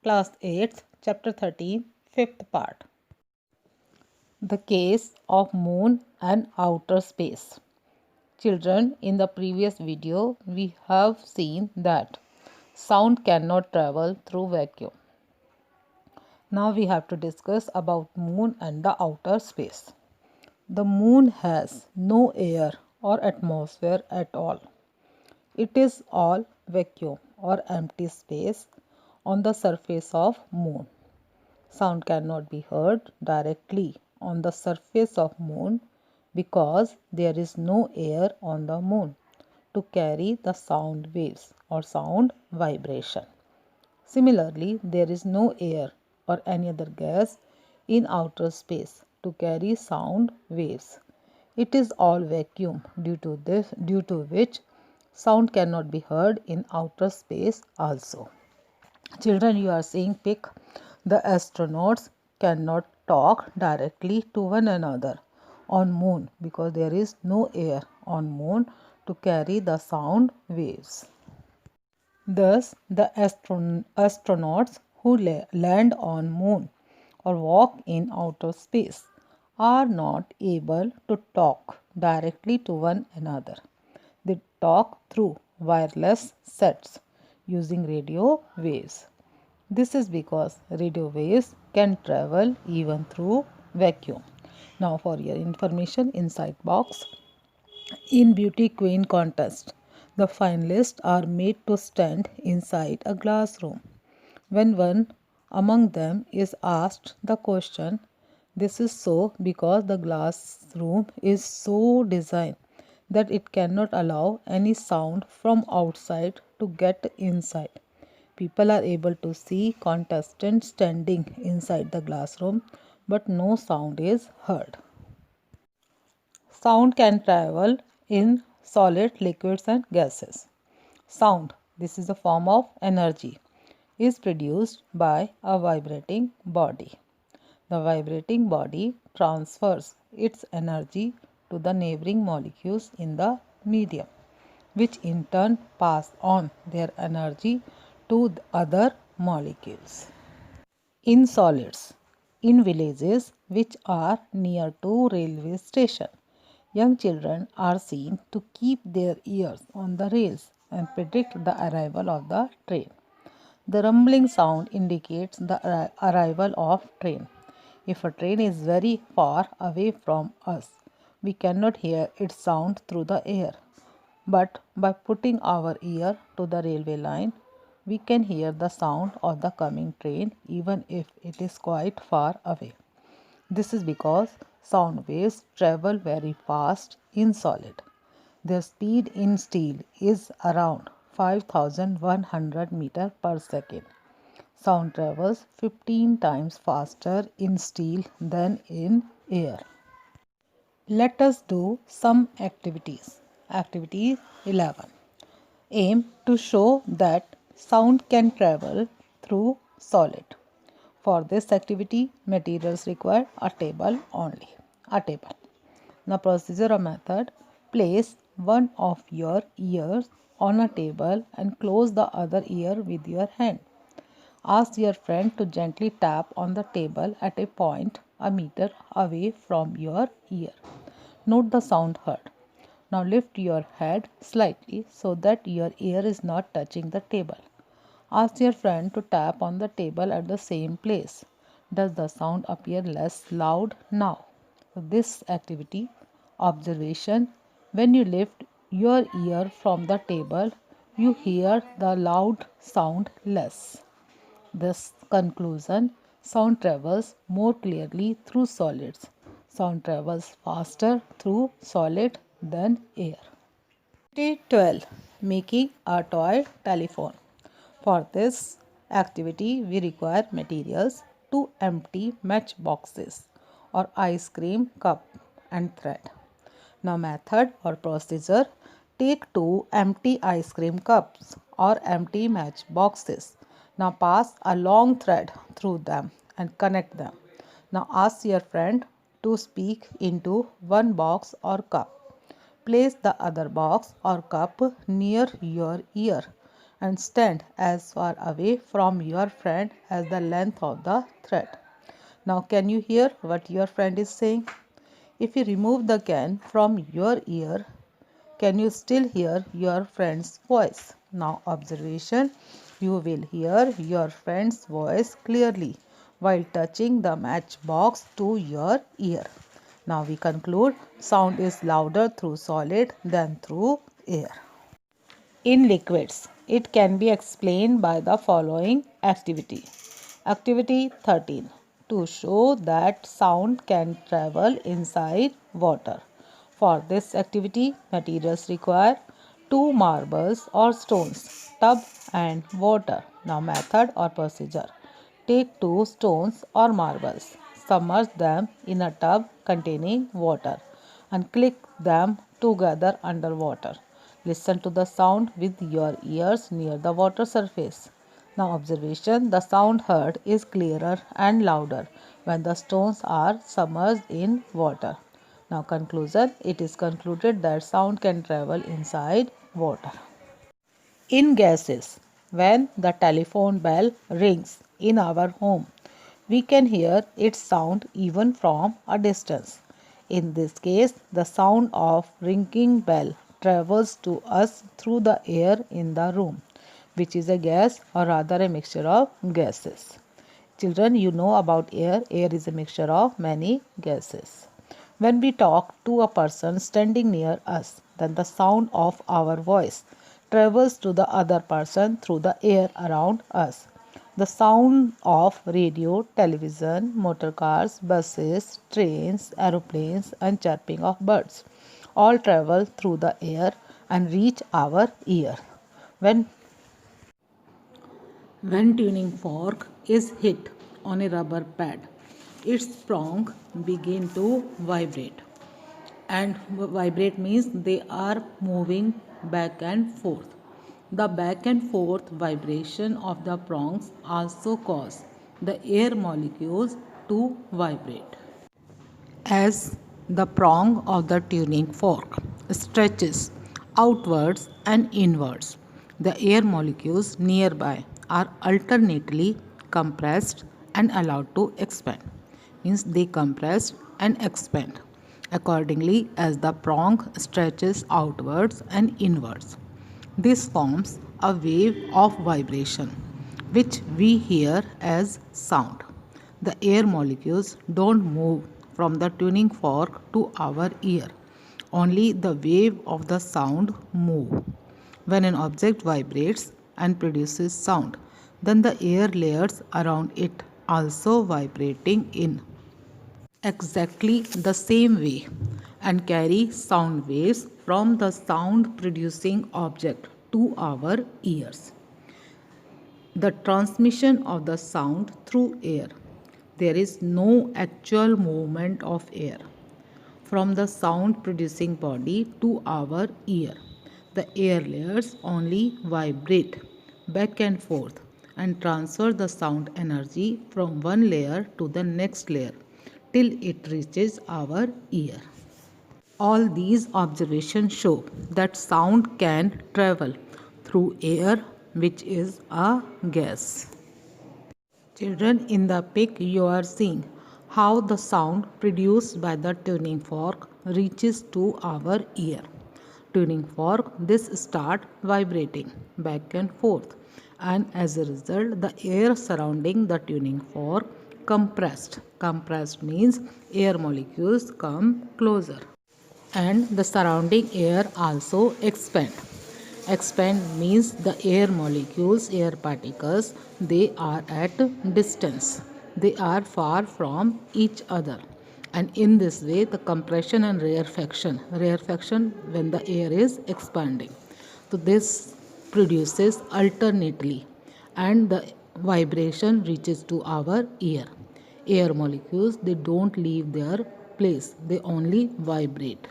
Class 8th, Chapter 13, 5th part. The case of moon and outer space. Children, in the previous video, we have seen that sound cannot travel through vacuum. Now we have to discuss about moon and the outer space. The moon has no air or atmosphere at all. It is all vacuum or empty space on the surface of moon. Sound cannot be heard directly on the surface of moon because there is no air on the moon to carry the sound waves or sound vibration. Similarly, there is no air or any other gas in outer space to carry sound waves. It is all vacuum due to which sound cannot be heard in outer space also. Children, you are seeing pic. The astronauts cannot talk directly to one another on moon because there is no air on moon to carry the sound waves. Thus, the astronauts who land on moon or walk in outer space are not able to talk directly to one another. They talk through wireless sets using radio waves. This is because radio waves can travel even through vacuum. Now for your information, inside box. In Beauty Queen contest, the finalists are made to stand inside a glass room. When one among them is asked the question, this is so because the glass room is so designed that it cannot allow any sound from outside to get inside. People are able to see contestants standing inside the glass room, but no sound is heard. Sound can travel in solid, liquids, and gases. Sound, this is a form of energy, is produced by a vibrating body. The vibrating body transfers its energy to the neighboring molecules in the medium, which in turn pass on their energy to the other molecules. In solids, in villages which are near to railway station, young children are seen to keep their ears on the rails and predict the arrival of the train. The rumbling sound indicates the arrival of train. If a train is very far away from us, we cannot hear its sound through the air. But by putting our ear to the railway line, we can hear the sound of the coming train even if it is quite far away. This is because sound waves travel very fast in solid. Their speed in steel is around 5100 meters per second. Sound travels 15 times faster in steel than in air. Let us do some activities. Activity 11. Aim to show that sound can travel through solid. For this activity, materials require a table only. A table. Now procedure or method. Place one of your ears on a table and close the other ear with your hand. Ask your friend to gently tap on the table at a point a meter away from your ear. Note the sound heard. Now lift your head slightly so that your ear is not touching the table. Ask your friend to tap on the table at the same place. Does the sound appear less loud now? This activity, observation, when you lift your ear from the table, you hear the loud sound less. This conclusion, sound travels more clearly through solids. Sound travels faster through solid than air. Activity 12. Making a toy telephone. For this activity, we require materials: 2 empty match boxes or ice cream cup and thread. Now method or procedure. Take 2 empty ice cream cups or empty match boxes. Now pass a long thread through them and connect them. Now ask your friend to speak into one box or cup. Place the other box or cup near your ear and stand as far away from your friend as the length of the thread. Now, can you hear what your friend is saying? If you remove the can from your ear, can you still hear your friend's voice? Now, observation, you will hear your friend's voice clearly while touching the matchbox to your ear. Now, we conclude sound is louder through solid than through air. In liquids, it can be explained by the following activity. Activity 13. To show that sound can travel inside water. For this activity, materials require 2 marbles or stones, tub and water. Now, method or procedure. Take 2 stones or marbles, submerge them in a tub containing water and click them together underwater. Listen to the sound with your ears near the water surface. Now, observation, the sound heard is clearer and louder when the stones are submerged in water. Now, conclusion, it is concluded that sound can travel inside water. In gases, when the telephone bell rings in our home, we can hear its sound even from a distance. In this case, the sound of ringing bell travels to us through the air in the room, which is a gas or rather a mixture of gases. Children, you know about air. Air is a mixture of many gases. When we talk to a person standing near us, then the sound of our voice travels to the other person through the air around us. The sound of radio, television, motor cars, buses, trains, aeroplanes, and chirping of birds all travel through the air and reach our ear. When tuning fork is hit on a rubber pad, its prong begin to vibrate. And vibrate means they are moving back and forth. The back and forth vibration of the prongs also cause the air molecules to vibrate. As the prong of the tuning fork stretches outwards and inwards, the air molecules nearby are alternately compressed and allowed to expand. Means they compress and expand accordingly as the prong stretches outwards and inwards. This forms a wave of vibration which we hear as sound. The air molecules don't move from the tuning fork to our ear. Only the wave of the sound move. When an object vibrates and produces sound, then the air layers around it also vibrating in exactly the same way and carry sound waves from the sound producing object to our ears. The transmission of the sound through air. There is no actual movement of air from the sound producing body to our ear. The air layers only vibrate back and forth and transfer the sound energy from one layer to the next layer till it reaches our ear. All these observations show that sound can travel through air, which is a gas. Children, in the pic you are seeing how the sound produced by the tuning fork reaches to our ear. Tuning fork, this start vibrating back and forth, and as a result the air surrounding the tuning fork compressed. Compressed means air molecules come closer and the surrounding air also expand. Expand means the air molecules, air particles, they are at distance. They are far from each other. And in this way, the compression and rarefaction when the air is expanding. So this produces alternately and the vibration reaches to our ear. Air molecules, they don't leave their place, they only vibrate.